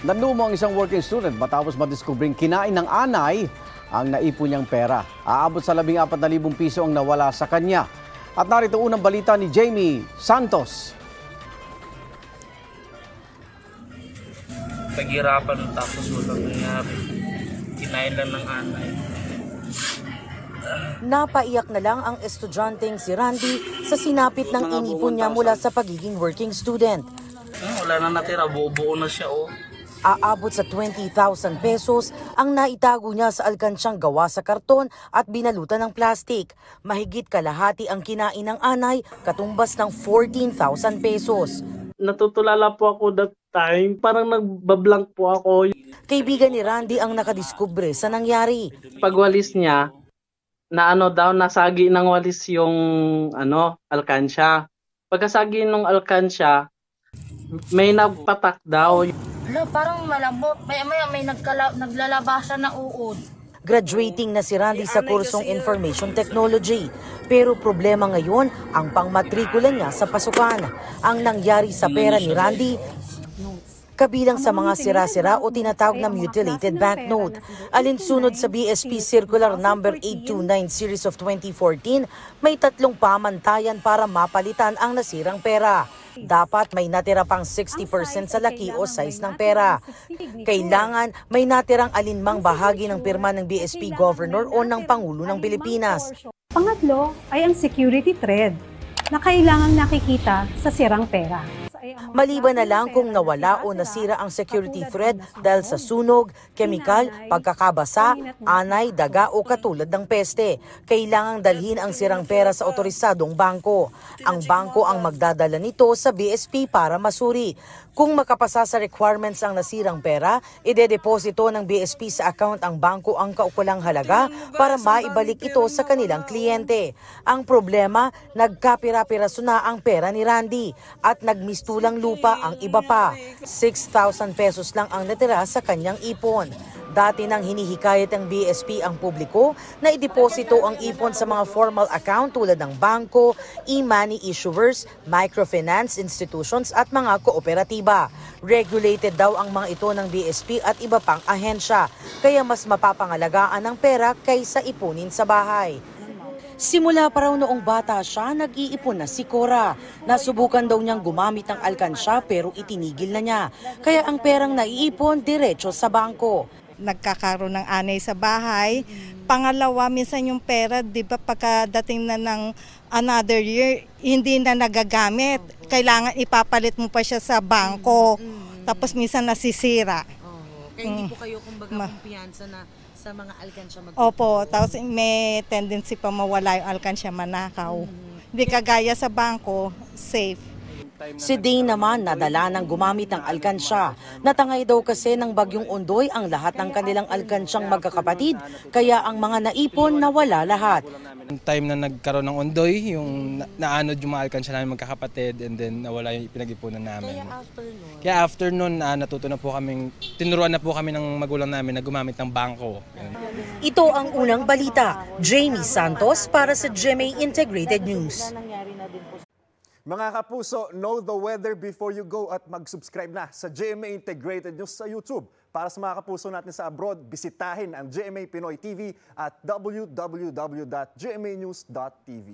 Nanlumo ang isang working student matapos madiskubring kinain ng anay ang naipon niyang pera. Aabot sa 14,000 piso ang nawala sa kanya. At narito unang balita ni Jamie Santos. Paghirapan tapos walang nangyari. Kinain lang ng anay. Napaiyak na lang ang estudyanteng si Randy sa sinapit ng inipon niya mula sa pagiging working student. Wala na natira, buo-buo na siya Aabot sa 20,000 pesos ang naitago niya sa alkansyang gawa sa karton at binalutan ng plastik. Mahigit kalahati ang kinain ng anay, katumbas ng 14,000 pesos. Natutulala po ako that time, parang nagbablank po ako. Kaibigan ni Randy ang nakadiskubre sa nangyari. Pagwalis niya, na nasagi ng walis yung alkansya. Pagkasagi ng alkansya, may nagpatak daw. Parang malambot. May naglalabasan na uod. Graduating na si Randy sa kursong Information Technology. Pero problema ngayon ang pangmatrikula niya sa pasukan. Ang nangyari sa pera ni Randy, kabilang sa mga sira-sira o tinatawag na mutilated banknote. Alinsunod sa BSP Circular Number 829 Series of 2014, may 3 pamantayan para mapalitan ang nasirang pera. Dapat may natira pang 60% sa laki o size ng pera. Kailangan may natirang alinmang bahagi ng pirma ng BSP Governor o ng Pangulo ng Pilipinas. Pangatlo ay ang security thread na kailangang nakikita sa sirang pera. Maliban na lang kung nawala o nasira ang security thread dahil sa sunog, kemikal, pagkakabasa, anay, daga o katulad ng peste. Kailangang dalhin ang sirang pera sa otorisadong bangko. Ang bangko ang magdadala nito sa BSP para masuri. Kung makapasa sa requirements ang nasirang pera, idedeposito ng BSP sa account ang bangko ang kaukulang halaga para maibalik ito sa kanilang kliyente. Ang problema, nagkapira-piraso na ang pera ni Randy at nagmistulang lupa ang iba pa. 6,000 pesos lang ang natira sa kanyang ipon. Dati nang hinihikayat ng BSP ang publiko na ideposito ang ipon sa mga formal account tulad ng bangko, e-money issuers, microfinance institutions at mga kooperatiba. Regulated daw ang mga ito ng BSP at iba pang ahensya, kaya mas mapapangalagaan ang pera kaysa ipunin sa bahay. Simula pa raw noong bata siya, nag-iipon na si Cora. Nasubukan daw niyang gumamit ng alkansya pero itinigil na niya. Kaya ang perang naiipon diretso sa bangko. Nagkakaroon ng anay sa bahay. Pangalawa, minsan yung pera, di ba pagkadating na ng another year, hindi na nagagamit. Kailangan ipapalit mo pa siya sa bangko. Tapos minsan nasisira. Kaya hindi po kayo kumpiyansa na sa mga alkansya Opo, tapos may tendency pa mawala yung alkansya, manakaw. Hindi kagaya sa bangko, safe. Si Dane naman nadala ng gumamit ng alkansya. Natangay daw kasi ng bagyong Ondoy ang lahat ng kanilang alkansyang magkakapatid, kaya ang mga naipon nawala lahat. Yung time na nagkaroon ng Ondoy, yung naanod yung mga alkansya namin magkakapatid and then nawala yung pinag-ipunan namin. Kaya after nun, natuto na po kaming, tinuruan na po kami ng magulang namin na gumamit ng bangko. Ito ang unang balita. Jamie Santos para sa GMA Integrated News. Mga kapuso, know the weather before you go at mag-subscribe na sa GMA Integrated News sa YouTube. Para sa mga kapuso natin sa abroad, bisitahin ang GMA Pinoy TV at www.gmanews.tv.